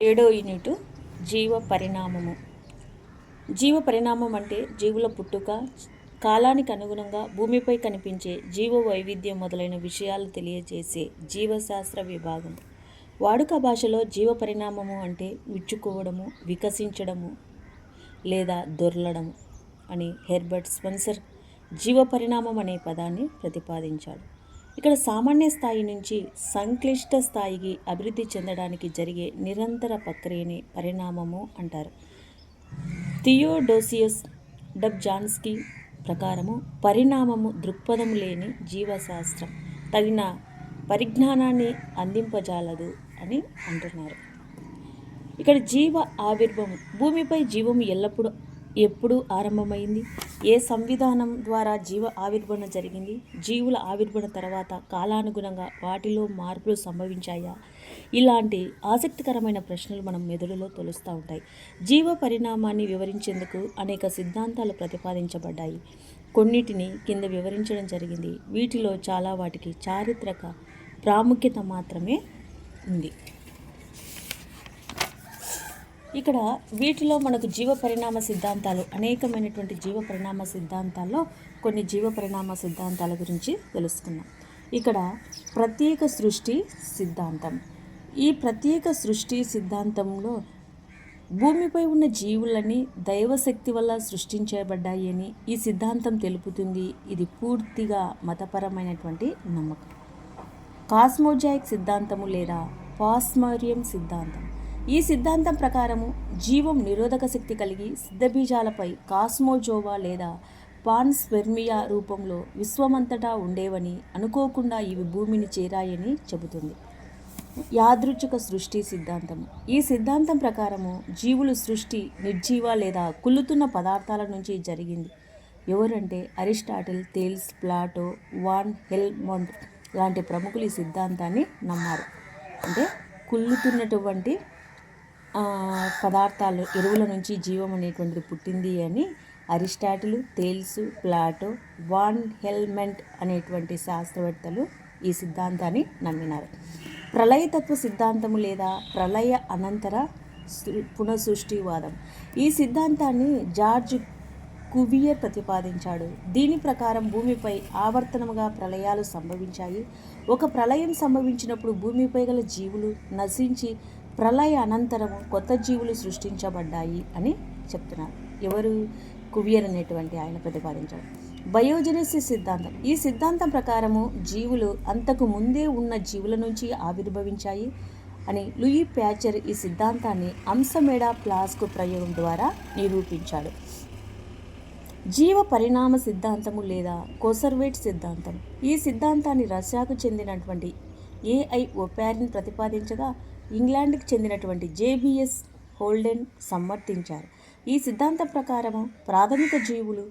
ఏడో యూనిట్ జీవ పరిణామము. జీవ పరిణామం అంటే జీవుల పుట్టుక, కాలానికి అనుగుణంగా భూమిపై కనిపించే జీవ వైవిధ్యం మొదలైన విషయాలు తెలియజేసే జీవశాస్త్ర విభాగం. వాడుక భాషలో జీవ పరిణామము అంటే విచ్చుకోవడము, వికసించడము లేదా దొర్లడము అని హెర్బర్ట్ స్పెన్సర్ జీవ పరిణామం అనే పదాన్ని ప్రతిపాదించాడు. ఇక్కడ సామాన్య స్థాయి నుంచి సంక్లిష్ట స్థాయికి అభివృద్ధి చెందడానికి జరిగే నిరంతర ప్రక్రియని పరిణామము అంటారు. థియోడోసియస్ డబ్జాన్స్కీ ప్రకారము పరిణామము దృక్పథం లేని జీవశాస్త్రం తగిన పరిజ్ఞానాన్ని అందింపజాలదు అని అంటున్నారు. ఇక్కడ జీవ ఆవిర్భవం. భూమిపై జీవము ఎప్పుడు ఆరంభమైంది? ఏ సంవిధానం ద్వారా జీవ ఆవిర్భవన జరిగింది? జీవుల ఆవిర్భవన తర్వాత కాలానుగుణంగా వాటిలో మార్పులు సంభవించాయా? ఇలాంటి ఆసక్తికరమైన ప్రశ్నలు మనం మెదడులో తొలుస్తూ ఉంటాయి. జీవ పరిణామాన్ని వివరించేందుకు అనేక సిద్ధాంతాలు ప్రతిపాదించబడ్డాయి. కొన్నిటిని కింద వివరించడం జరిగింది. వీటిలో చాలా వాటికి చారిత్రక ప్రాముఖ్యత మాత్రమే ఉంది. ఇక్కడ వీటిలో మనకు జీవ పరిణామ సిద్ధాంతాలు, అనేకమైనటువంటి జీవ పరిణామ సిద్ధాంతాల్లో కొన్ని జీవ పరిణామ సిద్ధాంతాల గురించి తెలుసుకుందాం. ఇక్కడ ప్రత్యేక సృష్టి సిద్ధాంతం. ఈ ప్రత్యేక సృష్టి సిద్ధాంతంలో భూమిపై ఉన్న జీవులని దైవశక్తి వల్ల సృష్టించబడ్డాయి అని ఈ సిద్ధాంతం తెలుపుతుంది. ఇది పూర్తిగా మతపరమైనటువంటి నమ్మకం. కాస్మోజాయిక్ సిద్ధాంతము లేదా పాస్మరియం సిద్ధాంతం. ఈ సిద్ధాంతం ప్రకారము జీవం నిరోధక శక్తి కలిగి సిద్ధబీజాలపై కాస్మోజోవా లేదా పాన్స్పెర్మియా రూపంలో విశ్వమంతటా ఉండేవని, అనుకోకుండా ఇవి భూమిని చేరాయని చెబుతుంది. యాదృచ్ఛిక సృష్టి సిద్ధాంతము. ఈ సిద్ధాంతం ప్రకారము జీవుల సృష్టి నిర్జీవ లేదా కుళ్ళుతున్న పదార్థాల నుంచి జరిగింది. ఎవరంటే అరిస్టాటిల్, థేల్స్, ప్లాటో, వాన్ హెల్మంత్ లాంటి ప్రముఖులు ఈ సిద్ధాంతాన్ని నమ్మారు. అంటే కుళ్ళుతున్నటువంటి పదార్థాలు, ఎరువుల నుంచి జీవం అనేటువంటిది పుట్టింది అని Aristotle, Thales, Plato, Van Helmont అనేటువంటి శాస్త్రవేత్తలు ఈ సిద్ధాంతాన్ని నమ్మినారు. ప్రళయతత్వ సిద్ధాంతము లేదా ప్రళయ అనంతర పునఃసృష్టివాదం. ఈ సిద్ధాంతాన్ని జార్జ్ కువియర్ ప్రతిపాదించాడు. దీని ప్రకారం భూమిపై ఆవర్తనముగా ప్రళయాలు సంభవించాయి. ఒక ప్రళయం సంభవించినప్పుడు భూమిపై గల జీవులు నశించి ప్రళయ అనంతరము కొత్త జీవులు సృష్టించబడ్డాయి అని చెప్తున్నారు. ఎవరు? కువియర్ అనేటువంటి ఆయన ప్రతిపాదించాడు. బయోజెనసిస్ సిద్ధాంతం. ఈ సిద్ధాంతం ప్రకారము జీవులు అంతకు ముందే ఉన్న జీవుల నుంచి ఆవిర్భవించాయి అని లూయి ప్యాచర్ ఈ సిద్ధాంతాన్ని అంశమేడా ప్లాస్క్ ప్రయోగం ద్వారా నిరూపించాడు. జీవ పరిణామ సిద్ధాంతము లేదా కోసర్వేట్ సిద్ధాంతం. ఈ సిద్ధాంతాన్ని రష్యాకు చెందినటువంటి ఏఐ ఒపారిన్ ప్రతిపాదించగా ఇంగ్లాండ్కి చెందినటువంటి జేబిఎస్ హోల్డెన్ సమర్థించారు. ఈ సిద్ధాంతం ప్రకారము ప్రాథమిక జీవులు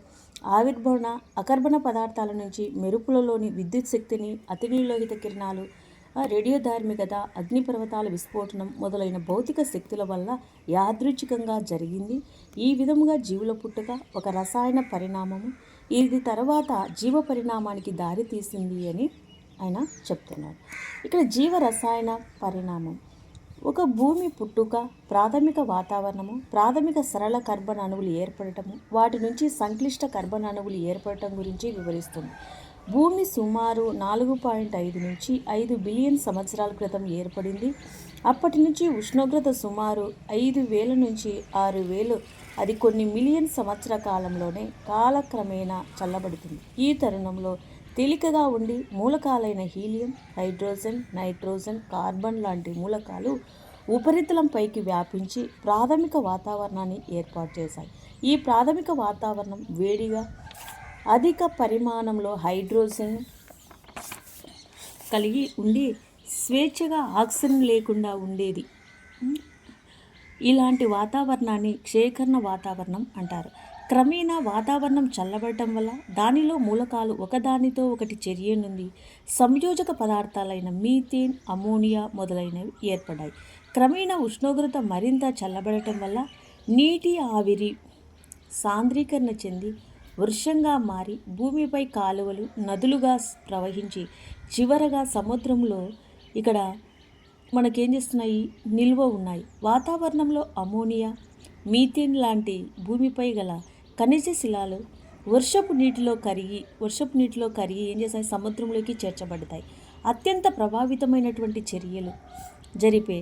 ఆవిర్భవన అకర్బన పదార్థాల నుంచి మెరుపులలోని విద్యుత్ శక్తిని, అతినీలోహిత కిరణాలు, రేడియోధార్మికత, అగ్నిపర్వతాల విస్ఫోటనం మొదలైన భౌతిక శక్తుల వల్ల యాదృచ్ఛికంగా జరిగింది. ఈ విధముగా జీవుల పుట్టుక ఒక రసాయన పరిణామము, ఇది తర్వాత జీవ పరిణామానికి దారి తీసింది అని ఆయన చెప్తున్నారు. ఇక్కడ జీవ రసాయన పరిణామం. ఒక భూమి పుట్టుక, ప్రాథమిక వాతావరణము, ప్రాథమిక సరళ కర్బన అణువులు ఏర్పడటము, వాటి నుంచి సంక్లిష్ట కర్బన అణువులు ఏర్పడటం గురించి వివరిస్తుంది. భూమి సుమారు 4.5 నుంచి 5 బిలియన్ సంవత్సరాల క్రితం ఏర్పడింది. అప్పటి నుంచి ఉష్ణోగ్రత సుమారు 5,000 నుంచి 6,000, అది కొన్ని మిలియన్ సంవత్సర కాలంలోనే కాలక్రమేణా చల్లబడుతుంది. ఈ తరుణంలో తేలికగా ఉండి మూలకాలైన హీలియం, హైడ్రోజన్, నైట్రోజన్, కార్బన్ లాంటి మూలకాలు ఉపరితలంపైకి వ్యాపించి ప్రాథమిక వాతావరణాన్ని ఏర్పాటు చేశాయి. ఈ ప్రాథమిక వాతావరణం వేడిగా, అధిక పరిమాణంలో హైడ్రోజన్ కలిగి ఉండి స్వేచ్ఛగా ఆక్సిజన్ లేకుండా ఉండేది. ఇలాంటి వాతావరణాన్ని క్షేకరణ వాతావరణం అంటారు. క్రమేణా వాతావరణం చల్లబడటం వల్ల దానిలో మూలకాలు ఒకదానితో ఒకటి చర్యనుంది సంయోజక పదార్థాలైన మీథేన్, అమోనియా మొదలైనవి ఏర్పడ్డాయి. క్రమేణా ఉష్ణోగ్రత మరింత చల్లబడటం వల్ల నీటి ఆవిరి సాంద్రీకరణ చెంది వృషంగా మారి భూమిపై కాలువలు, నదులుగా ప్రవహించి చివరగా సముద్రంలో ఇక్కడ మనకేం చేస్తున్నాయి, నిల్వ ఉన్నాయి. వాతావరణంలో అమోనియా, మీథేన్ లాంటి భూమిపై గల ఖనిజ శిలాలు వర్షపు నీటిలో కరిగి ఏం చేస్తాయి, సముద్రంలోకి చేర్చబడతాయి. అత్యంత ప్రభావితమైనటువంటి చర్యలు జరిపే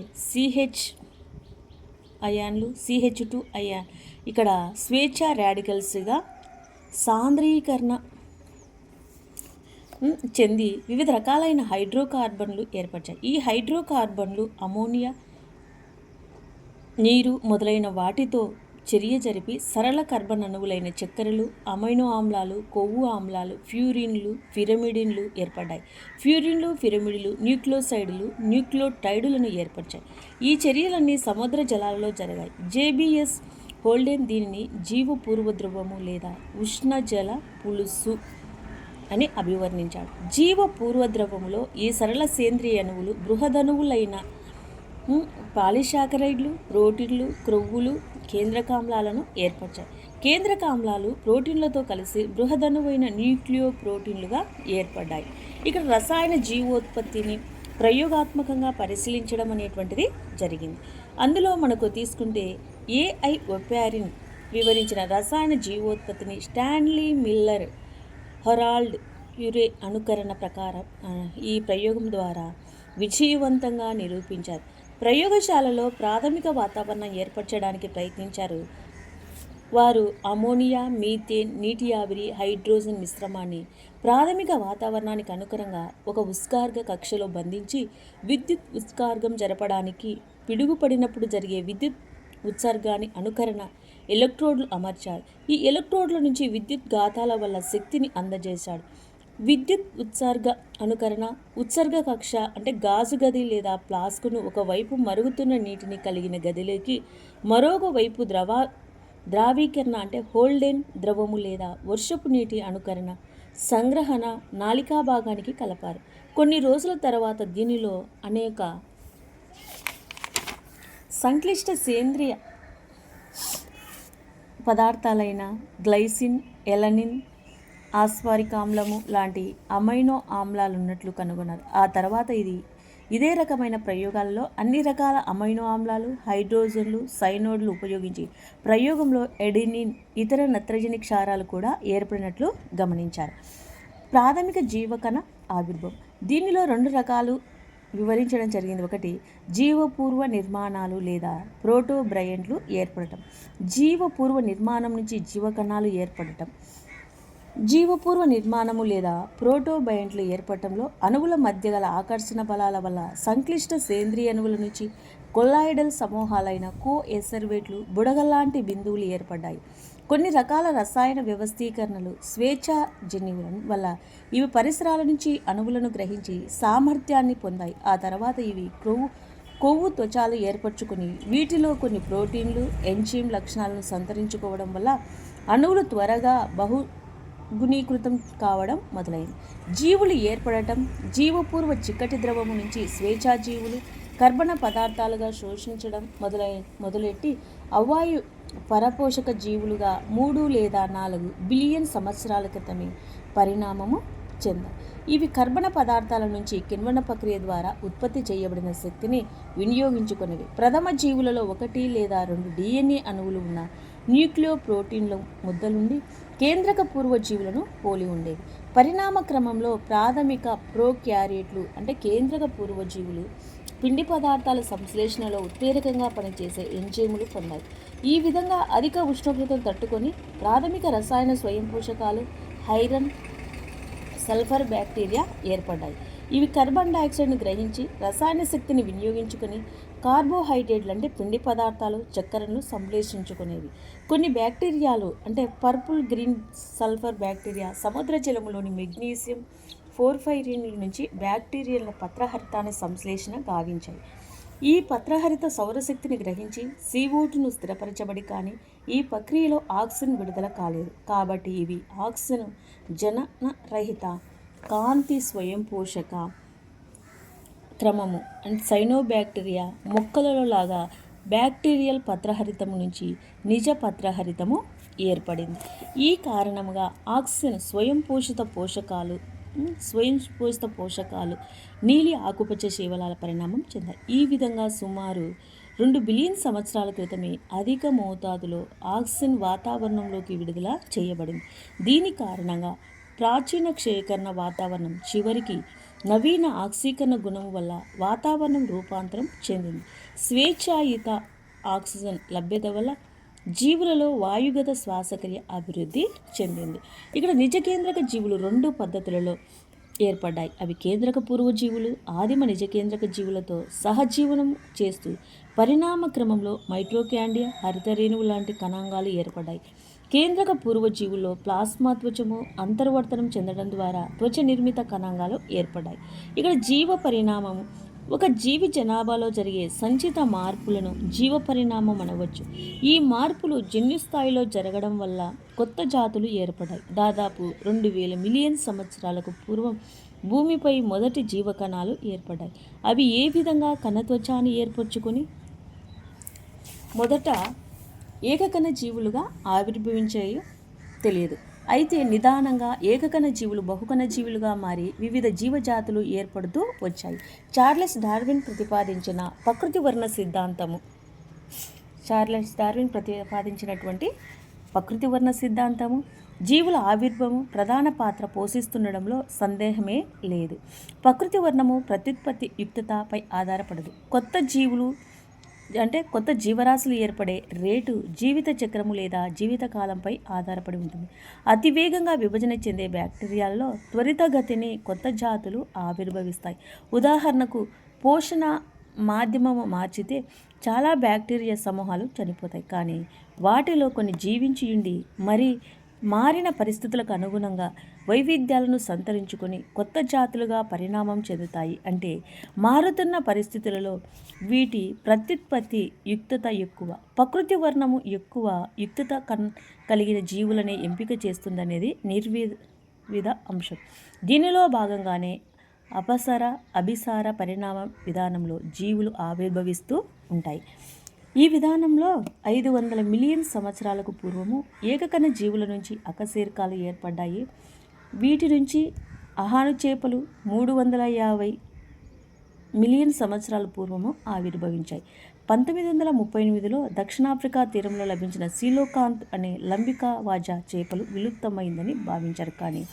CH2 అయాన్ ఇక్కడ స్వేచ్ఛ రాడికల్స్గా సాంద్రీకరణ చెంది వివిధ రకాలైన హైడ్రోకార్బన్లు ఏర్పడ్డాయి. ఈ హైడ్రోకార్బన్లు అమోనియా, నీరు మొదలైన వాటితో చర్య జరిపి సరళ కార్బన్ అణువులైన చక్కెరలు, అమైనో ఆమ్లాలు, కొవ్వు ఆమ్లాలు, పిరిమిడిన్లు ఏర్పడ్డాయి. పిరిమిడులు, న్యూక్లియోసైడ్లు, న్యూక్లియోటైడులను ఏర్పరిచాయి. ఈ చర్యలన్నీ సముద్ర జలాలలో జరిగాయి. జేబిఎస్ హోల్డెన్ దీనిని జీవపూర్వ ద్రవము లేదా ఉష్ణజల పులుసు అని అభివర్ణించాడు. జీవపూర్వ ద్రవములో ఈ సరళ సేంద్రియ అణువులు బృహదణువులైన పాలిసాకరైడ్లు, ప్రోటీన్లు, క్రొవ్వులు, కేంద్రకామ్లాలను ఏర్పరిచాయి. కేంద్రకామ్లాలు ప్రోటీన్లతో కలిసి బృహదణువైన న్యూక్లియో ప్రోటీన్లుగా ఏర్పడ్డాయి. ఇక్కడ రసాయన జీవోత్పత్తిని ప్రయోగాత్మకంగా పరిశీలించడం అనేటువంటిది జరిగింది. అందులో మనకు తీసుకుంటే ఏఐ ఒపారిన్ వివరించిన రసాయన జీవోత్పత్తిని స్టాన్లీ మిల్లర్, హెరాల్డ్ యురే అనుకరణ ప్రకారం ఈ ప్రయోగం ద్వారా విజయవంతంగా నిరూపించారు. ప్రయోగశాలలో ప్రాథమిక వాతావరణం ఏర్పరచడానికి ప్రయత్నించారు. వారు అమోనియా, మీథేన్, నీటి ఆవిరి, హైడ్రోజన్ మిశ్రమాన్ని ప్రాథమిక వాతావరణానికి అనుకరంగా ఒక ఉత్సర్గ కక్షలో బంధించి విద్యుత్ ఉత్సర్గం జరపడానికి పిడుగుపడినప్పుడు జరిగే విద్యుత్ ఉత్సర్గాన్ని అనుకరణ ఎలక్ట్రోడ్లు అమర్చారు. ఈ ఎలక్ట్రోడ్ల నుంచి విద్యుత్ ఘాతాల వల్ల శక్తిని అందజేశాడు. విద్యుత్ ఉత్సర్గ కక్ష అంటే గాజు గది లేదా ఫ్లాస్కును ఒకవైపు మరుగుతున్న నీటిని కలిగిన గదిలోకి మరొక వైపు ద్రావీకరణ అంటే హోల్డెన్ ద్రవము లేదా వర్షపు నీటి అనుకరణ సంగ్రహణ నాళికా భాగానికి కలపారు. కొన్ని రోజుల తర్వాత దీనిలో అనేక సంక్లిష్ట సేంద్రియ పదార్థాలైన గ్లైసిన్, ఎలనిన్, ఆస్వారిక్ ఆమ్లము లాంటి అమైనో ఆమ్లాలు ఉన్నట్లు కనుగొన్నారు. ఆ తర్వాత ఇదే రకమైన ప్రయోగాలలో అన్ని రకాల అమైనో ఆమ్లాలు, హైడ్రోజన్లు, సైనోడ్లు ఉపయోగించి ప్రయోగంలో ఎడినిన్, ఇతర నత్రజని క్షారాలు కూడా ఏర్పడినట్లు గమనించారు. ప్రాథమిక జీవకణ ఆవిర్భావం దీనిలో 2 రకాలు వివరించడం జరిగింది. ఒకటి జీవపూర్వ నిర్మాణాలు లేదా ప్రోటోబ్రయంట్లు ఏర్పడటం. జీవపూర్వ నిర్మాణం నుంచి జీవకణాలు ఏర్పడటం. జీవపూర్వ నిర్మాణము లేదా ప్రోటోబయంట్లు ఏర్పడటంలో అణువుల మధ్య గల ఆకర్షణ బలాల వల్ల సంక్లిష్ట సేంద్రియ అణువుల నుంచి కొల్లాయిడల్ సమూహాలైన కోఎసర్వేట్లు, బుడగల్లాంటి బిందువులు ఏర్పడ్డాయి. కొన్ని రకాల రసాయన వ్యవస్థీకరణలు స్వేచ్ఛాజన్యువుల వల్ల ఇవి పరిసరాల నుంచి అణువులను గ్రహించి సామర్థ్యాన్ని పొందాయి. ఆ తర్వాత ఇవి కొవ్వు త్వచాలు ఏర్పరచుకుని వీటిలో కొన్ని ప్రోటీన్లు, ఎంజైమ్ లక్షణాలను సంతరించుకోవడం వల్ల అణువులు త్వరగా గుణీకృతం కావడం మొదలైంది. జీవులు ఏర్పడటం జీవపూర్వ చిక్కటి ద్రవము నుంచి స్వేచ్ఛాజీవులు కర్బన పదార్థాలుగా శోషించడం మొదలెట్టి అవాయు పరపోషక జీవులుగా 3 లేదా 4 బిలియన్ సంవత్సరాల క్రితమే పరిణామము చెందాయి. ఇవి కర్బన పదార్థాల నుంచి కిణ్వన ప్రక్రియ ద్వారా ఉత్పత్తి చేయబడిన శక్తిని వినియోగించుకునేవి. ప్రథమ జీవులలో 1 లేదా 2 DNA అణువులు ఉన్న న్యూక్లియో ప్రోటీన్ల ముద్దలుండి కేంద్రక పూర్వజీవులను పోలి ఉండేవి. పరిణామ క్రమంలో ప్రాథమిక ప్రోక్యారియట్లు అంటే కేంద్రక పూర్వజీవులు పిండి పదార్థాల సంశ్లేషణలో ఉత్ప్రేరకంగా పనిచేసే ఎంజైములు పొందాయి. ఈ విధంగా అధిక ఉష్ణోగ్రతను తట్టుకొని ప్రాథమిక రసాయన స్వయం పోషకాలు ఐరన్, సల్ఫర్ బ్యాక్టీరియా ఏర్పడ్డాయి. ఇవి కార్బన్ డయాక్సైడ్ను గ్రహించి రసాయన శక్తిని వినియోగించుకొని కార్బోహైడ్రేట్లు అంటే పిండి పదార్థాలు, చక్కెరను సంశ్లేషించుకునేవి. కొన్ని బ్యాక్టీరియాలు అంటే పర్పుల్ గ్రీన్ సల్ఫర్ బ్యాక్టీరియా సముద్ర జలములోని మెగ్నీషియం పోర్ఫైరిన్ల నుంచి బ్యాక్టీరియల పత్రహరితాన్ని సంశ్లేషణ గావించాయి. ఈ పత్రహరిత సౌరశక్తిని గ్రహించి CO2ను స్థిరపరచబడి కానీ ఈ ప్రక్రియలో ఆక్సిజన్ విడుదల కాలేదు. కాబట్టి ఇవి ఆక్సిజన్ జననరహిత కాంతి స్వయం పోషక క్రమము అండ్ సైనోబ్యాక్టీరియా మొక్కలలో లాగా బ్యాక్టీరియల్ పత్రహరితము నుంచి నిజ పత్రహరితము ఏర్పడింది. ఈ కారణముగా ఆక్సిజన్ స్వయం పోషిత పోషకాలు స్వయంపోషిత పోషకాలు, నీలి ఆకుపచ్చ శైవలాల పరిణామం చెందాయి. ఈ విధంగా సుమారు 2 బిలియన్ సంవత్సరాల క్రితమే అధిక మోతాదులో ఆక్సిజన్ వాతావరణంలోకి విడుదల చేయబడింది. దీని కారణంగా ప్రాచీన క్షయకరణ వాతావరణం చివరికి నవీన ఆక్సీకరణ గుణం వల్ల వాతావరణం రూపాంతరం చెందింది. స్వేచ్ఛాయుత ఆక్సిజన్ లభ్యత వల్ల జీవులలో వాయుగత శ్వాసక్రియ అభివృద్ధి చెందింది. ఇక్కడ నిజకేంద్రక జీవులు 2 పద్ధతులలో ఏర్పడ్డాయి. అవి కేంద్రక పూర్వజీవులు ఆదిమ నిజకేంద్రక జీవులతో సహజీవనం చేస్తూ పరిణామ క్రమంలో మైట్రోకాండియా, హరితరేణువు లాంటి కణాంగాలు ఏర్పడ్డాయి. కేంద్రక పూర్వజీవుల్లో ప్లాస్మా త్వచము అంతర్వర్తనం చెందడం ద్వారా త్వచ నిర్మిత కణాంగాలు ఏర్పడ్డాయి. ఇక్కడ జీవ పరిణామం ఒక జీవి జనాభాలో జరిగే సంచిత మార్పులను జీవ పరిణామం అనవచ్చు. ఈ మార్పులు జన్యుస్థాయిలో జరగడం వల్ల కొత్త జాతులు ఏర్పడ్డాయి. దాదాపు 2000 మిలియన్ సంవత్సరాలకు పూర్వం భూమిపై మొదటి జీవకణాలు ఏర్పడ్డాయి. అవి ఏ విధంగా కణత్వచాన్ని ఏర్పరచుకొని మొదట ఏకకణ జీవులుగా ఆవిర్భవించాయో తెలియదు. అయితే నిదానంగా ఏకకణ జీవులు బహుకణ జీవులుగా మారి వివిధ జీవజాతులు ఏర్పడుతూ వచ్చాయి. చార్లెస్ డార్విన్ ప్రతిపాదించిన ప్రకృతి వర్ణ సిద్ధాంతము ప్రతిపాదించినటువంటి ప్రకృతి వర్ణ సిద్ధాంతము జీవుల ఆవిర్భావం ప్రధాన పాత్ర పోషిస్తుండడంలో సందేహమే లేదు. ప్రకృతి వర్ణము ప్రత్యుత్పత్తి యుక్తతపై ఆధారపడదు. కొత్త జీవరాశులు ఏర్పడే రేటు జీవిత చక్రము లేదా జీవితకాలంపై ఆధారపడి ఉంటుంది. అతివేగంగా విభజన చెందే బ్యాక్టీరియాల్లో త్వరితగతిని కొత్త జాతులు ఆవిర్భవిస్తాయి. ఉదాహరణకు పోషణ మాధ్యమము మార్చితే చాలా బ్యాక్టీరియా సమూహాలు చనిపోతాయి. కానీ వాటిలో కొన్ని జీవించి ఉండి మారిన పరిస్థితులకు అనుగుణంగా వైవిధ్యాలను సంతరించుకొని కొత్త జాతులుగా పరిణామం చెందుతాయి. అంటే మారుతున్న పరిస్థితులలో వీటి ప్రత్యుత్పత్తి యుక్తత ఎక్కువ, ప్రకృతి వర్ణము ఎక్కువ యుక్తత కలిగిన జీవులనే ఎంపిక చేస్తుందనేది నిర్విధ అంశం. దీనిలో భాగంగానే అభిసార పరిణామ విధానంలో జీవులు ఆవిర్భవిస్తూ ఉంటాయి. ఈ విధానంలో 500 మిలియన్ సంవత్సరాలకు పూర్వము ఏకకణ జీవుల నుంచి అకశేరుకాలు ఏర్పడ్డాయి. వీటి నుంచి అహాను చేపలు 350 మిలియన్ సంవత్సరాల పూర్వము ఆవిర్భవించాయి. 1938లో దక్షిణాఫ్రికా తీరంలో లభించిన సీలోకాంత్ అనే లంబికా వాజా చేపలు విలుప్తమైందని భావించారు. కానీ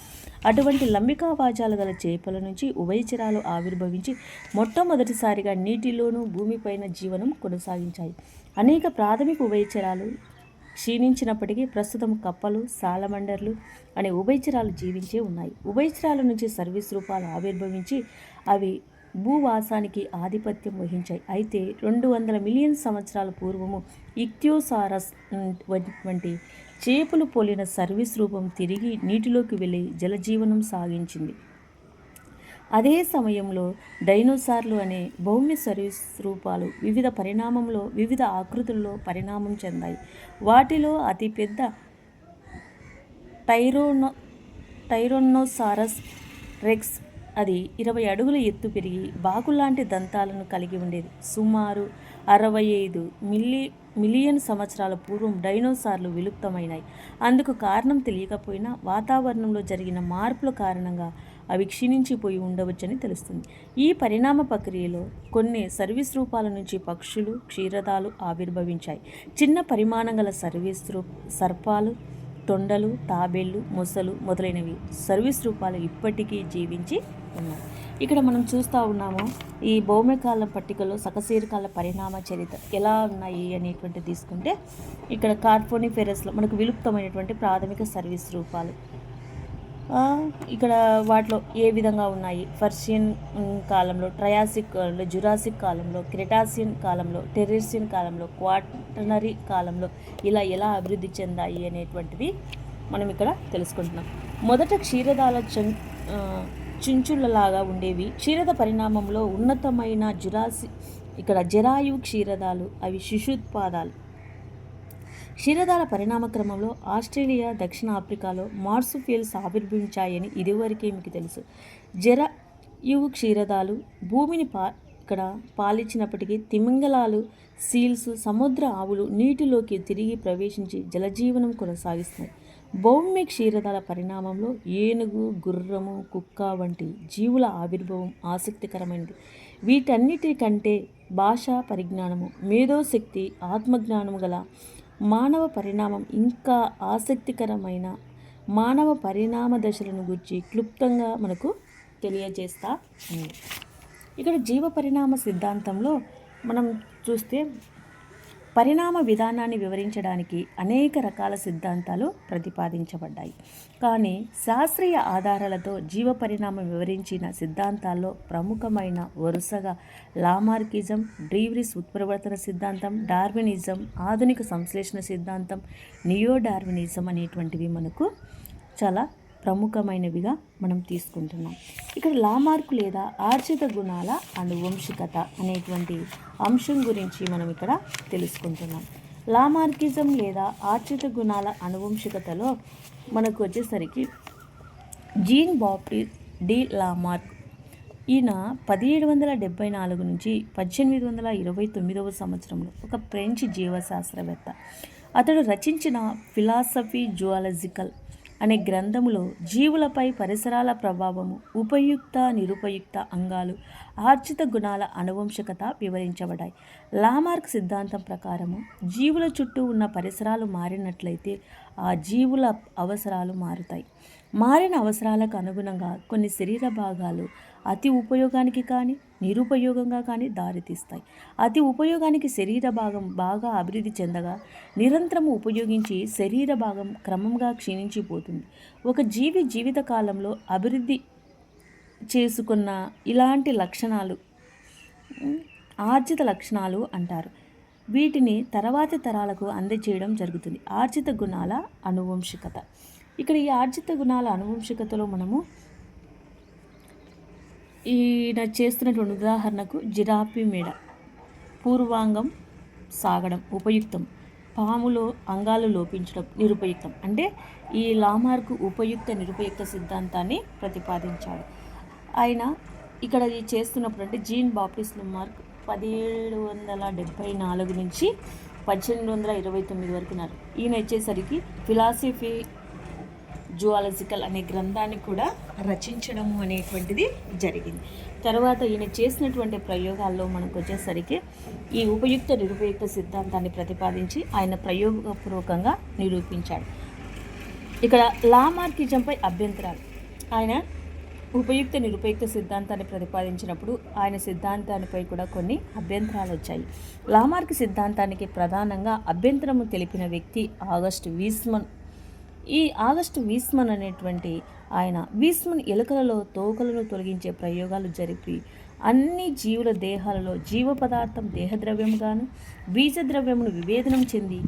అటువంటి లంబికా వాజాలు గల చేపల నుంచి ఉభయచరాలు ఆవిర్భవించి మొట్టమొదటిసారిగా నీటిలోనూ భూమిపైన జీవనం కొనసాగించాయి. అనేక ప్రాథమిక ఉభయచరాలు క్షీణించినప్పటికీ ప్రస్తుతం కప్పలు, సాలమండర్లు అనే ఉభయచరాలు జీవించే ఉన్నాయి. ఉభయచరాల నుంచి సర్వీస్ రూపాలు ఆవిర్భవించి అవి భూవాసానికి ఆధిపత్యం వహించాయి. అయితే 200 మిలియన్ సంవత్సరాల పూర్వము ఇక్థ్యోసారస్ వంటి చేపలు పోలిన సర్వీస్ రూపం తిరిగి నీటిలోకి వెళ్ళి జలజీవనం సాగించింది. అదే సమయంలో డైనోసార్లు అనే భౌమ్య సర్వీస్ రూపాలు వివిధ పరిణామంలో వివిధ ఆకృతుల్లో పరిణామం చెందాయి. వాటిలో అతిపెద్ద టైరోనోసారస్ రెక్స్ అది 20 అడుగుల ఎత్తు పెరిగి బాకులాంటి దంతాలను కలిగి ఉండేది. సుమారు 65 మిలియన్ సంవత్సరాల పూర్వం డైనోసార్లు విలుప్తమైనాయి. అందుకు కారణం తెలియకపోయినా వాతావరణంలో జరిగిన మార్పుల కారణంగా అవి క్షీణించిపోయి ఉండవచ్చని తెలుస్తుంది. ఈ పరిణామ ప్రక్రియలో కొన్ని సర్వీస్ రూపాల నుంచి పక్షులు, క్షీరదాలు ఆవిర్భవించాయి. చిన్న పరిమాణం గల సర్పాలు, తొండలు, తాబేళ్లు, మొసలు మొదలైనవి సర్వీస్ రూపాలు ఇప్పటికీ జీవించి ఉన్నాయి. ఇక్కడ మనం చూస్తూ ఉన్నాము ఈ భౌమకాలం పట్టికలో సకశేరుకాల పరిణామ చరిత్ర ఎలా ఉన్నాయి అనేటువంటి తీసుకుంటే ఇక్కడ కార్బోనిఫెరస్లో మనకు విలుప్తమైనటువంటి ప్రాథమిక సర్వీస్ రూపాలు ఇక్కడ వాటిలో ఏ విధంగా ఉన్నాయి. పర్షియన్ కాలంలో, ట్రయాసిక్ కాలంలో, జురాసిక్ కాలంలో, క్రెటాసియన్ కాలంలో, టెర్రేసియన్ కాలంలో, క్వాటర్నరీ కాలంలో ఇలా ఎలా అభివృద్ధి చెందాయి అనేటువంటిది మనం ఇక్కడ తెలుసుకుంటున్నాం. మొదట క్షీరదాల చుంచులలాగా ఉండేవి. క్షీరద పరిణామంలో ఉన్నతమైన జరాయు క్షీరదాలు, అవి శిశుత్పాదాలు. క్షీరదాల పరిణామ క్రమంలో ఆస్ట్రేలియా, దక్షిణ ఆఫ్రికాలో మార్సుపియల్స్ ఆవిర్భవించాయని ఇదివరకే మీకు తెలుసు. జరాయువు క్షీరదాలు భూమిని ఇక్కడ పాలించినప్పటికీ తిమింగలాలు, సీల్స్, సముద్ర ఆవులు నీటిలోకి తిరిగి ప్రవేశించి జలజీవనం కొనసాగిస్తున్నాయి. భౌమ్య క్షీరదాల పరిణామంలో ఏనుగు, గుర్రము, కుక్క వంటి జీవుల ఆవిర్భావం ఆసక్తికరమైనది. వీటన్నిటికంటే భాషా పరిజ్ఞానము, మేధోశక్తి, ఆత్మజ్ఞానము గల మానవ పరిణామం ఇంకా ఆసక్తికరమైన మానవ పరిణామ దశలను గురించి క్లుప్తంగా మనకు తెలియజేస్తా ఉంది. ఇక్కడ జీవ పరిణామ సిద్ధాంతంలో మనం చూస్తే పరిణామ విధానాన్ని వివరించడానికి అనేక రకాల సిద్ధాంతాలు ప్రతిపాదించబడ్డాయి. కానీ శాస్త్రీయ ఆధారాలతో జీవ పరిణామం వివరించిన సిద్ధాంతాల్లో ప్రముఖమైన వరుసగా లామార్కిజం, డ్రీవ్రిస్ ఉత్పరివర్తన సిద్ధాంతం, డార్వినిజం, ఆధునిక సంశ్లేషణ సిద్ధాంతం, నియో డార్వినిజం అనేటువంటివి మనకు చాలా ప్రముఖమైనవిగా మనం తీసుకుంటున్నాం. ఇక్కడ లామార్క్ లేదా ఆర్జిత గుణాల అనువంశికత అనేటువంటి అంశం గురించి మనం ఇక్కడ తెలుసుకుంటున్నాం. లామార్కిజం లేదా ఆర్జిత గుణాల అనువంశికతలో మనకు వచ్చేసరికి జీన్ బాప్టిస్ట్ డి లామార్క్, ఈయన 1774 నుంచి 1829 సంవత్సరంలో ఒక ఫ్రెంచ్ జీవశాస్త్రవేత్త. అతడు రచించిన ఫిలాసఫీ జువాలజికల్ అనే గ్రంథములో జీవులపై పరిసరాల ప్రభావము, ఉపయుక్త నిరుపయుక్త అంగాలు, ఆర్జిత గుణాల అనువంశికత వివరించబడ్డాయి. లామార్క్ సిద్ధాంతం ప్రకారము జీవుల చుట్టూ ఉన్న పరిసరాలు మారినట్లయితే ఆ జీవుల అవసరాలు మారుతాయి. మారిన అవసరాలకు అనుగుణంగా కొన్ని శరీర భాగాలు అతి ఉపయోగానికి కానీ నిరుపయోగంగా కానీ దారితీస్తాయి. అతి ఉపయోగానికి శరీర భాగం బాగా అభివృద్ధి చెందగా నిరంతరము ఉపయోగించి శరీర భాగం క్రమంగా క్షీణించిపోతుంది. ఒక జీవి జీవితకాలంలో అభివృద్ధి చేసుకున్న ఇలాంటి లక్షణాలు ఆర్జిత లక్షణాలు అంటారు. వీటిని తర్వాతి తరాలకు అందజేయడం జరుగుతుంది. ఆర్జిత గుణాల అనువంశికత. ఇక్కడ ఈ ఆర్జిత గుణాల అనువంశికతలో మనము ఈయన చేస్తున్నటువంటి ఉదాహరణకు జిరాఫీ మెడ, పూర్వాంగం సాగడం ఉపయుక్తం, పాములో అంగాలు లోపించడం నిరుపయుక్తం. అంటే ఈ లామార్క్ ఉపయుక్త నిరుపయుక్త సిద్ధాంతాన్ని ప్రతిపాదించాడు. ఆయన ఇక్కడ చేస్తున్నప్పుడు అంటే జీన్ బాప్టిస్ట్ లామార్క్ 1774 నుంచి 1829 వరకు ఉన్నారు. ఈయన వచ్చేసరికి ఫిలాసఫీ జువాలజికల్ అనే గ్రంథాన్ని కూడా రచించడము అనేటువంటిది జరిగింది. తర్వాత ఈయన చేసినటువంటి ప్రయోగాల్లో మనకు వచ్చేసరికి ఈ ఉపయుక్త నిరుపయుక్త సిద్ధాంతాన్ని ప్రతిపాదించి ఆయన ప్రయోగపూర్వకంగా నిరూపించాడు. ఇక్కడ లామార్కిజంపై అభ్యంతరాలు. ఆయన ఉపయుక్త నిరుపయుక్త సిద్ధాంతాన్ని ప్రతిపాదించినప్పుడు ఆయన సిద్ధాంతానిపై కూడా కొన్ని అభ్యంతరాలు వచ్చాయి. లామార్క్ సిద్ధాంతానికి ప్రధానంగా అభ్యంతరము తెలిపిన వ్యక్తి ఆగస్ట్ వీస్మన్. ఈ ఆగస్ట్ వీస్మన్ అనేటువంటి ఆయన వీస్మన్ ఎలుకలలో తోకలను తొలగించే ప్రయోగాలు జరిపి అన్ని జీవుల దేహాలలో జీవ పదార్థం దేహద్రవ్యముగాను బీజద్రవ్యమును విభేదనం చెంది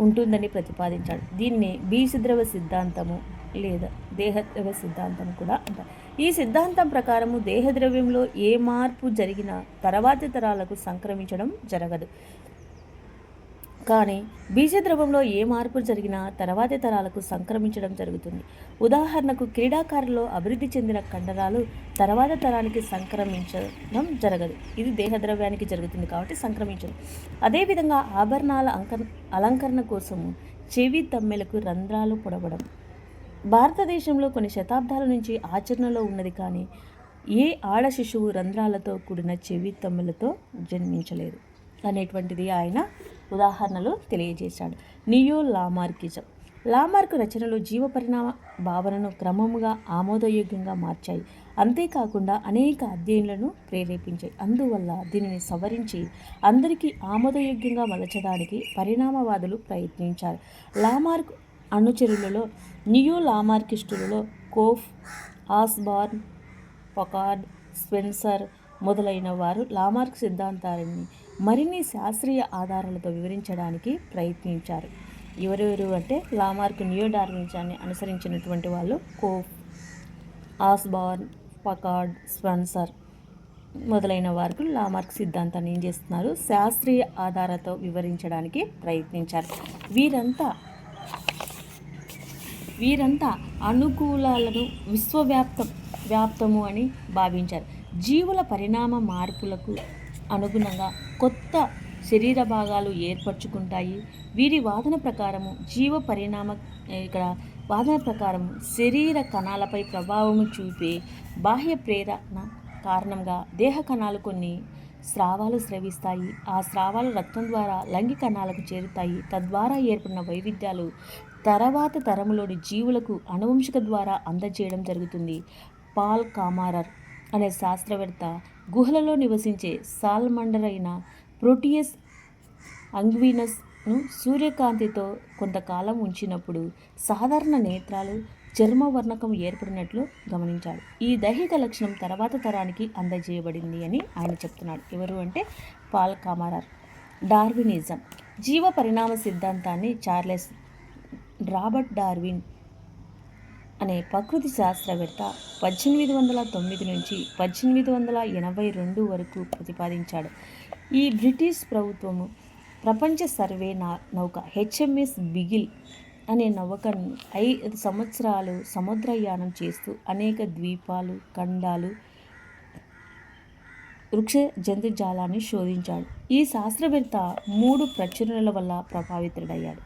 ఉంటుందని ప్రతిపాదించాడు. దీన్ని బీజద్రవ్య సిద్ధాంతము లేదా దేహద్రవ్య సిద్ధాంతం కూడా అంటారు. ఈ సిద్ధాంతం ప్రకారము దేహద్రవ్యంలో ఏ మార్పు జరిగినా తర్వాతి తరాలకు సంక్రమించడం జరగదు. కానీ బీజద్రవ్యంలో ఏ మార్పు జరిగినా తర్వాతి తరాలకు సంక్రమించడం జరుగుతుంది. ఉదాహరణకు క్రీడాకారుల్లో అభివృద్ధి చెందిన కండరాలు తర్వాత తరానికి సంక్రమించడం జరగదు. ఇది దేహద్రవ్యానికి జరుగుతుంది కాబట్టి సంక్రమించదు. అదేవిధంగా ఆభరణాల అలంకరణ కోసము చెవి తమ్మెలకు రంధ్రాలు పొడవడం భారతదేశంలో కొన్ని శతాబ్దాల నుంచి ఆచరణలో ఉన్నది. కానీ ఏ ఆడ శిశువు రంధ్రాలతో కూడిన చెవి తమ్మెలతో జన్మించలేదు అనేటువంటిది ఆయన ఉదాహరణలు తెలియజేశాడు. Neo Lamarckism. లామార్క్ రచనలు జీవ పరిణామ భావనను క్రమముగా ఆమోదయోగ్యంగా మార్చాయి. అంతేకాకుండా అనేక అధ్యయనాలను ప్రేరేపించాయి. అందువల్ల దీనిని సవరించి అందరికీ ఆమోదయోగ్యంగా మలచడానికి పరిణామవాదులు ప్రయత్నించారు. లామార్క్ అనుచరులలో నియో లామార్కిస్టులలో కోఫ్, ఆస్బార్న్, పకార్డ్, స్పెన్సర్ మొదలైన వారు లామార్క్ సిద్ధాంతాన్ని మరిన్ని శాస్త్రీయ ఆధారాలతో వివరించడానికి ప్రయత్నించారు. ఎవరెవరు అంటే లామార్క్ నియో డార్వినిజాన్ని అనుసరించినటువంటి వాళ్ళు కోఫ్, ఆస్బార్న్, పకార్డ్, స్పెన్సర్ మొదలైన వారు లామార్క్ సిద్ధాంతాన్ని ఏం చేస్తున్నారు, శాస్త్రీయ ఆధారాలతో వివరించడానికి ప్రయత్నించారు. వీరంతా అనుకూలాలను వ్యాప్తము అని భావించారు. జీవుల పరిణామ మార్పులకు అనుగుణంగా కొత్త శరీర భాగాలు ఏర్పరచుకుంటాయి. వీరి వాదన ప్రకారము ఇక్కడ వాదన ప్రకారం శరీర కణాలపై ప్రభావం చూపే బాహ్య ప్రేరణ కారణంగా దేహ కణాలు కొన్ని స్రావాలు స్రవిస్తాయి. ఆ స్రావాలు రక్తం ద్వారా లంగి కణాలకు చేరుతాయి. తద్వారా ఏర్పడిన వైవిధ్యాలు తర్వాత తరములోని జీవులకు అనువంశిక ద్వారా అందజేయడం జరుగుతుంది. పాల్ కామారర్ అనే శాస్త్రవేత్త గుహలలో నివసించే సాల్మండరైన ప్రోటియస్ అంగ్వినస్ను సూర్యకాంతితో కొంతకాలం ఉంచినప్పుడు సాధారణ నేత్రాలు, చర్మ వర్ణకం ఏర్పడినట్లు గమనించాడు. ఈ దైహిక లక్షణం తర్వాత తరానికి అందజేయబడింది అని ఆయన చెప్తున్నాడు. ఎవరు అంటే పాల్ కామారర్. డార్వినిజం. జీవ పరిణామ సిద్ధాంతాన్ని చార్లెస్ రాబర్ట్ డార్విన్ అనే ప్రకృతి శాస్త్రవేత్త 1809 నుంచి 1882 వరకు ప్రతిపాదించాడు. ఈ బ్రిటిష్ ప్రభుత్వము ప్రపంచ సర్వే నౌక HMS బిగిల్ అనే నౌకను 5 సంవత్సరాలు సముద్రయానం చేస్తూ అనేక ద్వీపాలు, ఖండాలు, వృక్ష జంతుజాలాన్ని శోధించాడు. ఈ శాస్త్రవేత్త 3 ప్రచురణల వల్ల ప్రభావితుడయ్యాడు.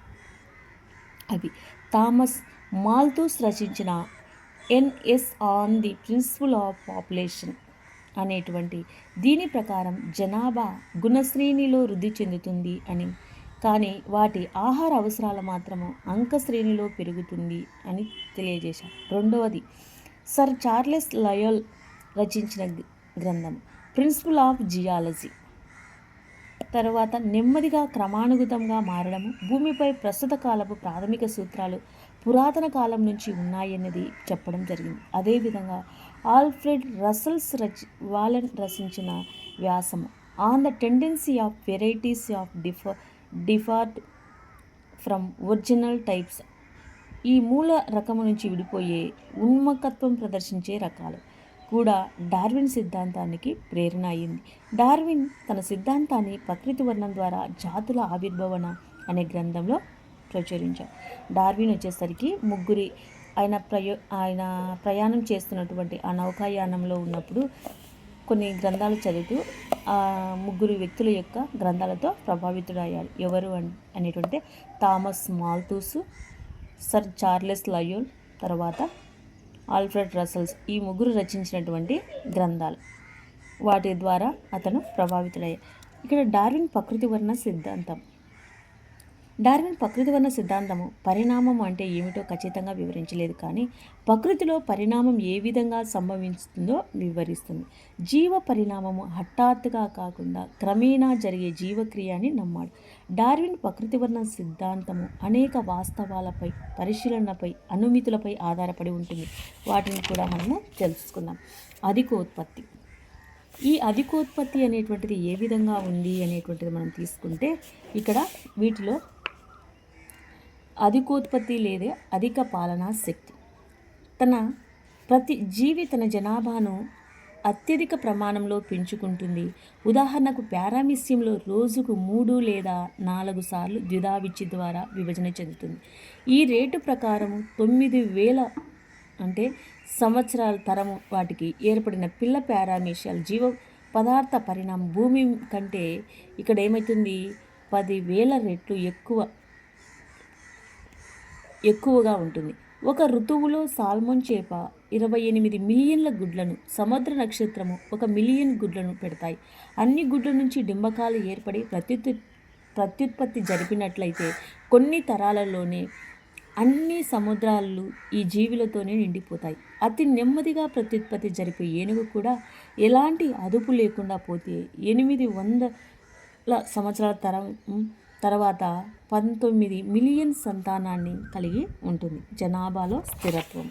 అవి థామస్ మాల్థూస్ రచించిన NS on the principle of population అనేటువంటి దీని ప్రకారం జనాభా గుణశ్రేణిలో వృద్ధి చెందుతుంది అని, కానీ వాటి ఆహార అవసరాలు మాత్రము అంక శ్రేణిలో పెరుగుతుంది అని తెలియజేశారు. రెండవది సర్ చార్లెస్ లయోల్ రచించిన గ్రంథం ప్రిన్సిపల్ ఆఫ్ జియాలజీ. తర్వాత నెమ్మదిగా క్రమానుగతంగా మారడము, భూమిపై ప్రస్తుత కాలపు ప్రాథమిక సూత్రాలు పురాతన కాలం నుంచి ఉన్నాయన్నది చెప్పడం జరిగింది. అదేవిధంగా ఆల్ఫ్రెడ్ వాలన్ రచించిన వ్యాసము on the tendency of varieties of depart from original types, ఈ మూల రకము నుంచి విడిపోయే ఉన్మకత్వం ప్రదర్శించే రకాలు కూడా డార్విన్ సిద్ధాంతానికి ప్రేరణ అయింది. డార్విన్ తన సిద్ధాంతాన్ని ప్రకృతి వర్ణం ద్వారా జాతుల ఆవిర్భవన అనే గ్రంథంలో ప్రచురించాడు. డార్విన్ వచ్చేసరికి ఆయన ప్రయాణం చేస్తున్నటువంటి ఆ నౌకాయానంలో ఉన్నప్పుడు కొన్ని గ్రంథాలు చదువుతూ ఆ 3 వ్యక్తుల యొక్క గ్రంథాలతో ప్రభావితుడయ్యాడు. ఎవరు అనేటువంటి థామస్ మాల్థూస్, సర్ చార్లెస్ లయోల్, తర్వాత ఆల్ఫ్రెడ్ రసల్స్, ఈ 3 రచించినటువంటి గ్రంథాలు, వాటి ద్వారా అతను ప్రభావితుడయ్యాడు. ఇక్కడ డార్విన్ ప్రకృతి వర్ణ సిద్ధాంతము పరిణామం అంటే ఏమిటో ఖచ్చితంగా వివరించలేదు, కానీ ప్రకృతిలో పరిణామం ఏ విధంగా సంభవిస్తుందో వివరిస్తుంది. జీవ పరిణామము హఠాత్తుగా కాకుండా క్రమేణా జరిగే జీవక్రియ అని నమ్మాడు. డార్విన్ ప్రకృతి వర్ణ సిద్ధాంతము అనేక వాస్తవాలపై, పరిశీలనపై, అనుమితులపై ఆధారపడి ఉంటుంది. వాటిని కూడా మనము తెలుసుకుందాం. అధికోత్పత్తి. ఈ అధికోత్పత్తి అనేటువంటిది ఏ విధంగా ఉంది అనేటువంటిది మనం తీసుకుంటే, ఇక్కడ వీటిలో అధికోత్పత్తి లేదా అధిక పాలనా శక్తి. ప్రతి జీవి తన జనాభాను అత్యధిక ప్రమాణంలో పెంచుకుంటుంది. ఉదాహరణకు పారామీసియంలో రోజుకు 3 లేదా 4 సార్లు ద్విధావిచ్ఛి ద్వారా విభజన చెందుతుంది. ఈ రేటు ప్రకారం 9,000 అంటే సంవత్సరాల తరము వాటికి ఏర్పడిన పిల్ల పారామీషియాలు జీవ పదార్థ పరిణామం భూమి కంటే ఇక్కడ ఏమవుతుంది 10,000 రెట్లు ఎక్కువగా ఉంటుంది. ఒక ఋతువులో సాల్మన్ చేప 28 మిలియన్ల గుడ్లను, సముద్ర నక్షత్రము 1 మిలియన్ గుడ్లను పెడతాయి. అన్ని గుడ్ల నుంచి డింబకాలు ఏర్పడి ప్రత్యుత్పత్తి జరిపినట్లయితే కొన్ని తరాలలోనే అన్ని సముద్రాలు ఈ జీవులతోనే నిండిపోతాయి. అతి నెమ్మదిగా ప్రత్యుత్పత్తి జరిపే ఏనుగు కూడా ఎలాంటి అదుపు లేకుండా పోతే 800 సంవత్సరాల తర్వాత 19 మిలియన్ సంతానాన్ని కలిగి ఉంటుంది. జనాభాలో స్థిరత్వం.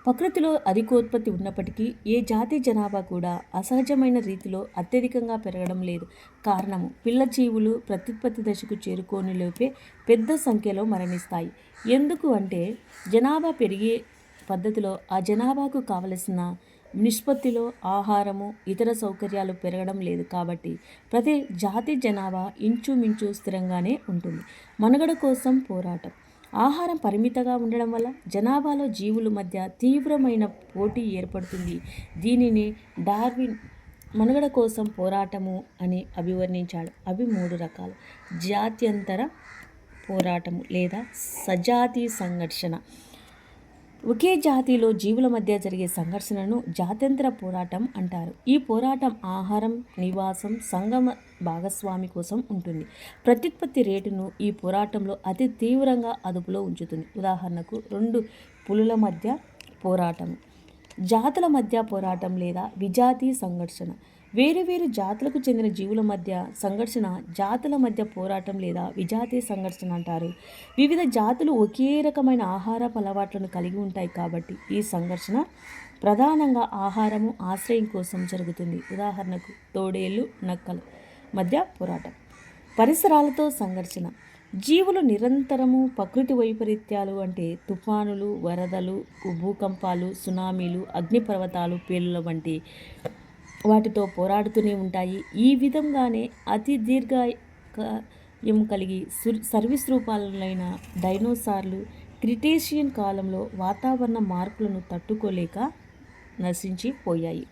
ప్రకృతిలో అధికోత్పత్తి ఉన్నప్పటికీ ఏ జాతి జనాభా కూడా అసహజమైన రీతిలో అత్యధికంగా పెరగడం లేదు. కారణము పిల్ల జీవులు ప్రత్యుత్పత్తి దశకు చేరుకోనిలోపే పెద్ద సంఖ్యలో మరణిస్తాయి. ఎందుకు అంటే జనాభా పెరిగే పద్ధతిలో ఆ జనాభాకు కావలసిన నిష్పత్తిలో ఆహారము, ఇతర సౌకర్యాలు పెరగడం లేదు. కాబట్టి ప్రతి జాతి జనాభా ఇంచుమించు స్థిరంగానే ఉంటుంది. మనుగడ కోసం పోరాటం. ఆహారం పరిమితంగా ఉండడం వల్ల జనాభాలో జీవుల మధ్య తీవ్రమైన పోటీ ఏర్పడుతుంది. దీనిని డార్విన్ మనుగడ కోసం పోరాటము అని అభివర్ణించాడు. అవి 3 రకాలు: జాత్యంతర పోరాటము లేదా సజాతి సంఘర్షణ. ఒకే జాతిలో జీవుల మధ్య జరిగే సంఘర్షణను జాత్యంతర పోరాటం అంటారు. ఈ పోరాటం ఆహారం, నివాసం, సంగమ భాగస్వామి కోసం ఉంటుంది. ప్రత్యుత్పత్తి రేటును ఈ పోరాటంలో అతి తీవ్రంగా అదుపులో ఉంచుతుంది. ఉదాహరణకు 2 పులుల మధ్య పోరాటము, జాతుల మధ్య పోరాటం లేదా విజాతీ సంఘర్షణ. వేరు జాతులకు చెందిన జీవుల మధ్య సంఘర్షణ జాతుల మధ్య పోరాటం లేదా విజాతీయ సంఘర్షణ అంటారు. వివిధ జాతులు ఒకే రకమైన ఆహారపు అలవాట్లను కలిగి ఉంటాయి కాబట్టి ఈ సంఘర్షణ ప్రధానంగా ఆహారము, ఆశ్రయం కోసం జరుగుతుంది. ఉదాహరణకు తోడేళ్ళు, నక్కల మధ్య పోరాటం. పరిసరాలతో సంఘర్షణ. జీవులు నిరంతరము ప్రకృతి వైపరీత్యాలు అంటే తుఫానులు, వరదలు, భూకంపాలు, సునామీలు, అగ్నిపర్వతాలు, పేలుల వంటి వాటితో పోరాడుతూనే ఉంటాయి. ఈ విధంగానే అతి దీర్ఘాయం కలిగి సర్వీస్ రూపాలైన డైనోసార్లు క్రిటేషియన్ కాలంలో వాతావరణ మార్పులను తట్టుకోలేక నశించిపోయాయి.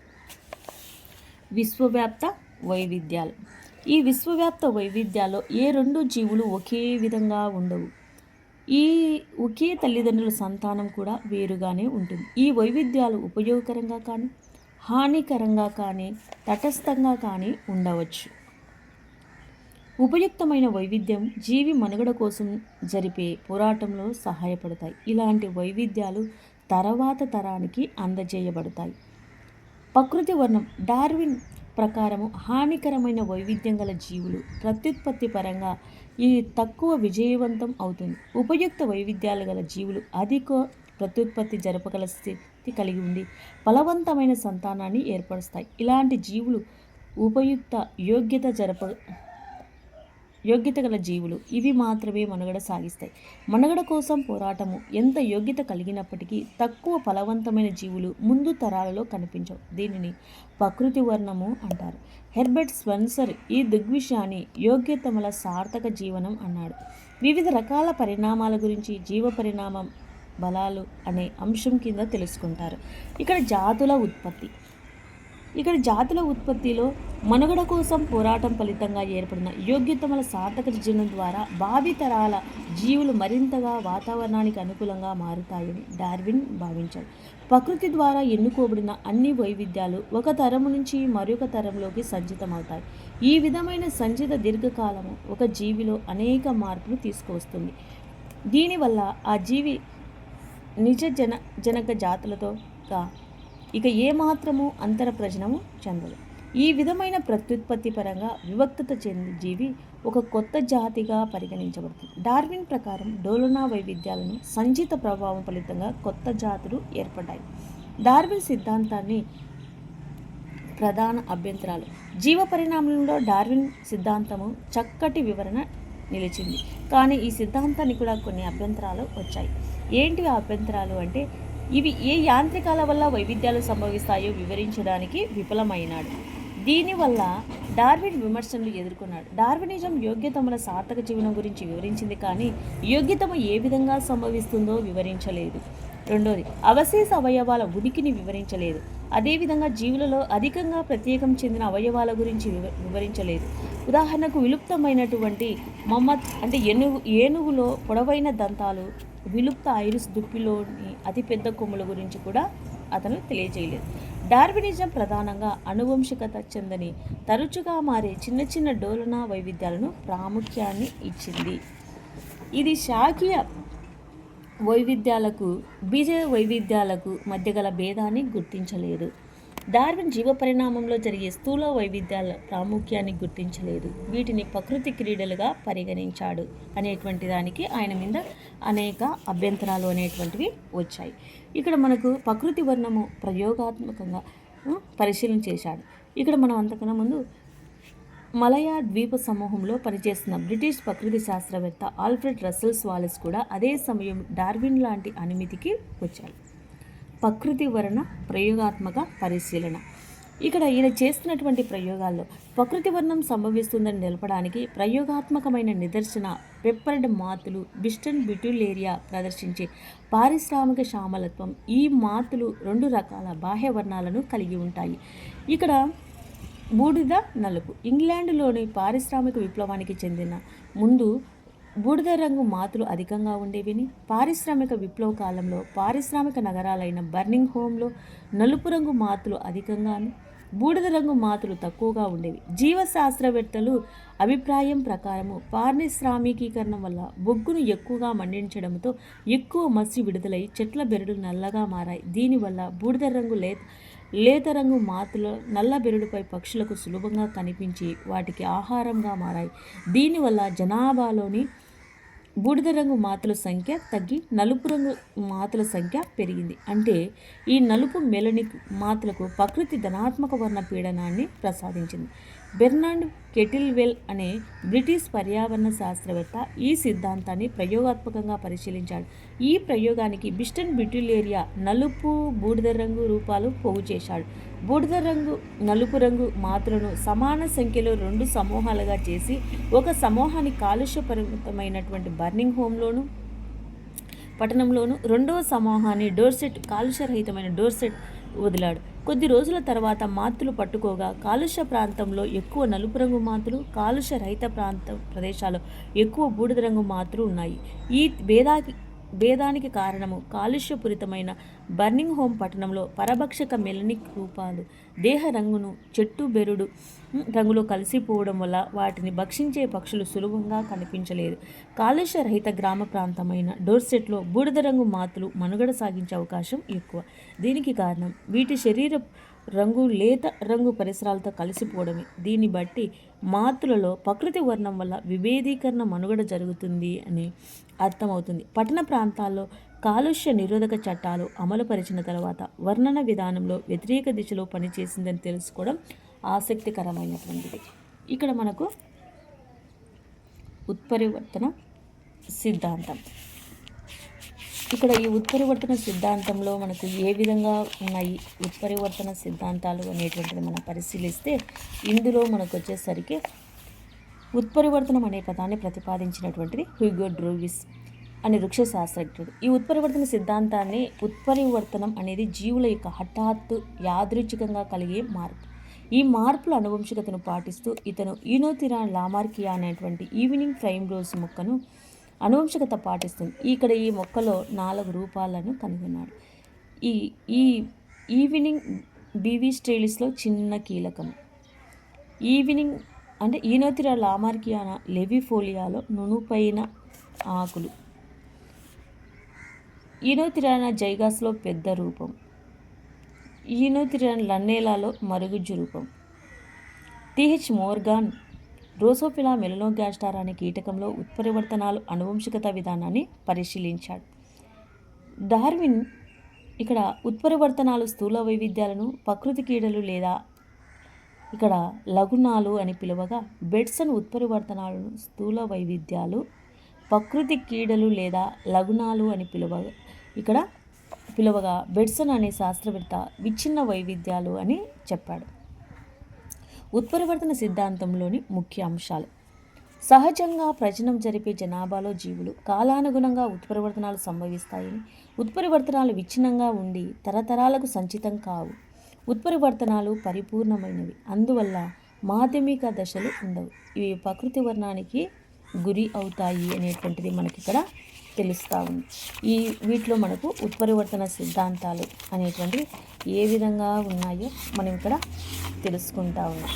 విశ్వవ్యాప్త వైవిధ్యాలు. ఈ విశ్వవ్యాప్త వైవిధ్యాల్లో ఏ 2 జీవులు ఒకే విధంగా ఉండవు. ఈ ఒకే తల్లిదండ్రుల సంతానం కూడా వేరుగానే ఉంటుంది. ఈ వైవిధ్యాలు ఉపయోగకరంగా కానీ, హానికరంగా కానీ, తటస్థంగా కానీ ఉండవచ్చు. ఉపయుక్తమైన వైవిధ్యం జీవి మనుగడ కోసం జరిపే పోరాటంలో సహాయపడతాయి. ఇలాంటి వైవిధ్యాలు తర్వాత తరానికి అందజేయబడతాయి. ప్రకృతి వర్ణం. డార్విన్ ప్రకారము హానికరమైన వైవిధ్యం గల జీవులు ప్రత్యుత్పత్తి పరంగా ఇది తక్కువ విజయవంతం అవుతుంది. ఉపయుక్త వైవిధ్యాలు గల జీవులు అధిక ప్రత్యుత్పత్తి జరపగల స్థితి కలిగి ఉండి ఫలవంతమైన సంతానాన్ని ఏర్పరుస్తాయి. ఇలాంటి జీవులు ఉపయుక్త యోగ్యత గల జీవులు. ఇవి మాత్రమే మనుగడ సాగిస్తాయి. మనుగడ కోసం పోరాటము ఎంత యోగ్యత కలిగినప్పటికీ తక్కువ ఫలవంతమైన జీవులు ముందు తరాలలో కనిపించవు. దీనిని ప్రకృతి వర్ణము అంటారు. హెర్బర్ట్ స్పెన్సర్ ఈ దృగ్విషయాన్ని యోగ్యతమల సార్థక జీవనం అన్నాడు. వివిధ రకాల పరిణామాల గురించి జీవ పరిణామం బలాలు అనే అంశం కింద తెలుసుకుంటారు. ఇక్కడ జాతుల ఉత్పత్తిలో మనుగడ కోసం పోరాటం ఫలితంగా ఏర్పడిన యోగ్యతమల సార్థక జీవనం ద్వారా భావితరాల జీవులు మరింతగా వాతావరణానికి అనుకూలంగా మారుతాయని డార్విన్ భావించాడు. ప్రకృతి ద్వారా ఎన్నుకోబడిన అన్ని వైవిధ్యాలు ఒక తరము నుంచి మరొక తరంలోకి సంచితమవుతాయి. ఈ విధమైన సంచిత దీర్ఘకాలము ఒక జీవిలో అనేక మార్పులు తీసుకువస్తుంది. దీనివల్ల ఆ జీవి నిజ జనక జాతులతో ఇక ఏమాత్రము అంతర ప్రజనము చెందదు. ఈ విధమైన ప్రత్యుత్పత్తి పరంగా వివక్తత చెంది జీవి ఒక కొత్త జాతిగా పరిగణించబడుతుంది. డార్విన్ ప్రకారం డోలనా వైవిధ్యాలను సంచిత ప్రభావం ఫలితంగా కొత్త జాతులు ఏర్పడ్డాయి. డార్విన్ సిద్ధాంతాన్ని ప్రధాన అభ్యంతరాలు. జీవ పరిణామంలో డార్విన్ సిద్ధాంతము చక్కటి వివరణ నిలిచింది. కానీ ఈ సిద్ధాంతానికి కూడా కొన్ని అభ్యంతరాలు వచ్చాయి. ఏంటి ఆ అభ్యంతరాలు అంటే, ఇవి ఏ యాంత్రికాల వల్ల వైవిధ్యాలు సంభవిస్తాయో వివరించడానికి విఫలమైనాడు. దీనివల్ల డార్విన్ విమర్శలు ఎదుర్కొన్నాడు. డార్వినిజం యోగ్యతమల సార్థక జీవనం గురించి వివరించింది కానీ యోగ్యతమ ఏ విధంగా సంభవిస్తుందో వివరించలేదు. రెండోది, అవశేష అవయవాల ఉనికిని వివరించలేదు. అదేవిధంగా జీవులలో అధికంగా ప్రత్యేకం చెందిన అవయవాల గురించి వివరించలేదు. ఉదాహరణకు విలుప్తమైనటువంటి మమ్మత్ అంటే ఏనుగులో పొడవైన దంతాలు, విలుప్త ఐరిస్ దుప్పిలోని అతిపెద్ద కొమ్ముల గురించి కూడా అతను తెలియజేయలేదు. డార్వినిజం ప్రధానంగా అనువంశికత చెందని తరచుగా మారే చిన్న డోలనా వైవిధ్యాలను ప్రాముఖ్యాన్ని ఇచ్చింది. ఇది శాఖీయ వైవిధ్యాలకు బీజ వైవిధ్యాలకు మధ్య గల భేదాన్ని గుర్తించలేదు. డార్విన్ జీవ పరిణామంలో జరిగే స్థూల వైవిధ్యాల ప్రాముఖ్యాన్ని గుర్తించలేదు. వీటిని ప్రకృతి క్రీడలుగా పరిగణించాడు అనేటువంటి దానికి ఆయన మీద అనేక అభ్యంతరాలు అనేటువంటివి వచ్చాయి. ఇక్కడ మనకు ప్రకృతి వర్ణము ప్రయోగాత్మకంగా పరిశీలన చేశాడు. ఇక్కడ మనం అంతకన్నా ముందు మలయా ద్వీప సమూహంలో పనిచేస్తున్న బ్రిటిష్ ప్రకృతి శాస్త్రవేత్త ఆల్ఫ్రెడ్ రస్సెల్ వాలెస్ కూడా అదే సమయం డార్విన్ లాంటి అనుమతికి వచ్చాడు. ప్రకృతి వర్ణ ప్రయోగాత్మక పరిశీలన. ఇక్కడ ఈయన చేస్తున్నటువంటి ప్రయోగాల్లో ప్రకృతి వర్ణం సంభవిస్తుందని నిలపడానికి ప్రయోగాత్మకమైన నిదర్శన పెప్పర్డ్ మాతులు బిస్టన్ బిట్యులేరియా ప్రదర్శించే పారిశ్రామిక శ్యామలత్వం. ఈ మాతులు 2 రకాల బాహ్య వర్ణాలను కలిగి ఉంటాయి. ఇక్కడ బూడిద నలుపు. ఇంగ్లాండ్లోని పారిశ్రామిక విప్లవానికి చెందిన ముందు బూడిద రంగు మాతులు అధికంగా ఉండేవిని, పారిశ్రామిక విప్లవ కాలంలో పారిశ్రామిక నగరాలైన బర్నింగ్ హోమ్లో నలుపు రంగు మాతులు అధికంగాను, బూడిద రంగు మాతులు తక్కువగా ఉండేవి. జీవశాస్త్రవేత్తలు అభిప్రాయం ప్రకారము పారిశ్రామికీకరణ వల్ల బొగ్గును ఎక్కువగా మండించడంతో ఎక్కువ మసి విడుదలై చెట్ల బెరడు నల్లగా మారాయి. దీనివల్ల బూడిద రంగు లేత రంగు మాతుల నల్ల బెరడుపై పక్షులకు సులభంగా కనిపించి వాటికి ఆహారంగా మారాయి. దీనివల్ల జనాభాలోని బూడిద రంగు మాతుల సంఖ్య తగ్గి నలుపు రంగు మాతుల సంఖ్య పెరిగింది. అంటే ఈ నలుపు మెలనిక్ మాతులకు ప్రకృతి ధనాత్మక వర్ణ పీడనాన్ని ప్రసాదించింది. బెర్నార్డ్ కెటిల్వెల్ అనే బ్రిటిష్ పర్యావరణ శాస్త్రవేత్త ఈ సిద్ధాంతాన్ని ప్రయోగాత్మకంగా పరిశీలించాడు. ఈ ప్రయోగానికి బిస్టన్ బ్యూటిలేరియా నలుపు బూడిద రంగు రూపాలు పోగు చేశాడు. బూడిద రంగు నలుపు రంగు మాత్రలను సమాన సంఖ్యలో 2 సమూహాలుగా చేసి ఒక సమూహాన్ని కాలుష్యపరిమితమైనటువంటి బర్నింగ్ హోమ్లోను పట్టణంలోను, రెండవ సమూహాన్ని కాలుష్యరహితమైన డోర్సెట్ వదిలాడు. కొద్ది రోజుల తర్వాత మాతులు పట్టుకోగా కాలుష్య ప్రాంతంలో ఎక్కువ నలుపు రంగు మాతులు, కాలుష్య రహిత ప్రదేశాల్లో ఎక్కువ బూడిద రంగు మాతులు ఉన్నాయి. ఈ భేదానికి కారణము కాలుష్యపూరితమైన బర్నింగ్ హోమ్ పట్టణంలో పరభక్షక మెలనిక్ రూపాలు దేహ రంగును చెట్టు బెరుడు రంగులో కలిసిపోవడం వల్ల వాటిని భక్షించే పక్షులు సులభంగా కనిపించలేదు. కాలుష్య రహిత గ్రామ ప్రాంతమైన డోర్సెట్లో బూడిద రంగు మాతులు మనుగడ సాగించే అవకాశం ఎక్కువ. దీనికి కారణం వీటి శరీర రంగు లేత రంగు పరిసరాలతో కలిసిపోవడమే. దీన్ని బట్టి మాతులలో ప్రకృతి వర్ణం వల్ల విభేదీకరణ మనుగడ జరుగుతుంది అని అర్థమవుతుంది. పట్టణ ప్రాంతాల్లో కాలుష్య నిరోధక చట్టాలు అమలుపరిచిన తర్వాత వర్ణన విధానంలో వ్యతిరేక దిశలో పనిచేసిందని తెలుసుకోవడం ఆసక్తికరమైనటువంటిది. ఇక్కడ మనకు ఉత్పరివర్తన సిద్ధాంతం. ఇక్కడ ఈ ఉత్పరివర్తన సిద్ధాంతంలో మనకు ఏ విధంగా ఉన్నాయి ఉత్పరివర్తన సిద్ధాంతాలు అనేటువంటిది మనం పరిశీలిస్తే, ఇందులో మనకు వచ్చేసరికి ఉత్పరివర్తనం అనే పదాన్ని ప్రతిపాదించినటువంటిది హ్యూగో డ్రూవిస్ అనే వృక్ష శాస్త్రజ్ఞుడు. ఈ ఉత్పరివర్తన సిద్ధాంతాన్ని ఉత్పరివర్తనం అనేది జీవుల యొక్క హఠాత్తు యాదృచ్ఛికంగా కలిగే మార్పు. ఈ మార్పుల అనువంశికతను పాటిస్తూ ఇతను ఈనోథిరా లామార్కియా అనేటువంటి ఈవినింగ్ ఫ్రైమ్ రోజ్ మొక్కను అనువంశికత పాటిస్తుంది. ఇక్కడ ఈ మొక్కలో 4 రూపాలను కనుగొన్నాడు. ఈ ఈవినింగ్ బీవీ స్ట్రేలిస్లో చిన్న కీలకం. ఈవినింగ్ అంటే ఈనోథిరా లామార్కియానా లెవిఫోలియాలో నునుపైన ఆకులు, ఈనోథిరానా జైగాస్లో పెద్ద రూపం, ఈనోథిరానా లన్నేలాలో మరుగుజ్జు రూపం. టిహెచ్ మోర్గాన్ డ్రోసోఫిలా మెలనోగాస్టర్ అనే కీటకంలో ఉత్పరివర్తనాలు అనువంశికత విధానాన్ని పరిశీలించాడు. డార్విన్ ఇక్కడ ఉత్పరివర్తనాలు స్థూల వైవిధ్యాలను ప్రకృతి కీడలు లేదా ఇక్కడ లగుణాలు అని పిలువగా, బెట్సన్ ఉత్పరివర్తనాలను స్థూల వైవిధ్యాలు, ప్రకృతి కీడలు లేదా లగుణాలు అని పిలువగా బెట్సన్ అనే శాస్త్రవేత్త విచ్ఛిన్న వైవిధ్యాలు అని చెప్పాడు. ఉత్పరివర్తన సిద్ధాంతంలోని ముఖ్య అంశాలు: సహజంగా ప్రజనం జరిపే జనాభాలో జీవులు కాలానుగుణంగా ఉత్పరివర్తనాలు సంభవిస్తాయని, ఉత్పరివర్తనాలు విచ్ఛిన్నంగా ఉండి తరతరాలకు సంచితం కావు, ఉత్పరివర్తనాలు పరిపూర్ణమైనవి, అందువల్ల మాధ్యమిక దశలు ఉండవు, ఇవి ప్రకృతి వర్ణానికి గురి అవుతాయి అనేటువంటిది మనకి ఇక్కడ తెలుస్తూ ఉంది. వీటిలో మనకు ఉత్పరివర్తన సిద్ధాంతాలు అనేటువంటివి ఏ విధంగా ఉన్నాయో మనం ఇక్కడ తెలుసుకుంటా ఉన్నాం.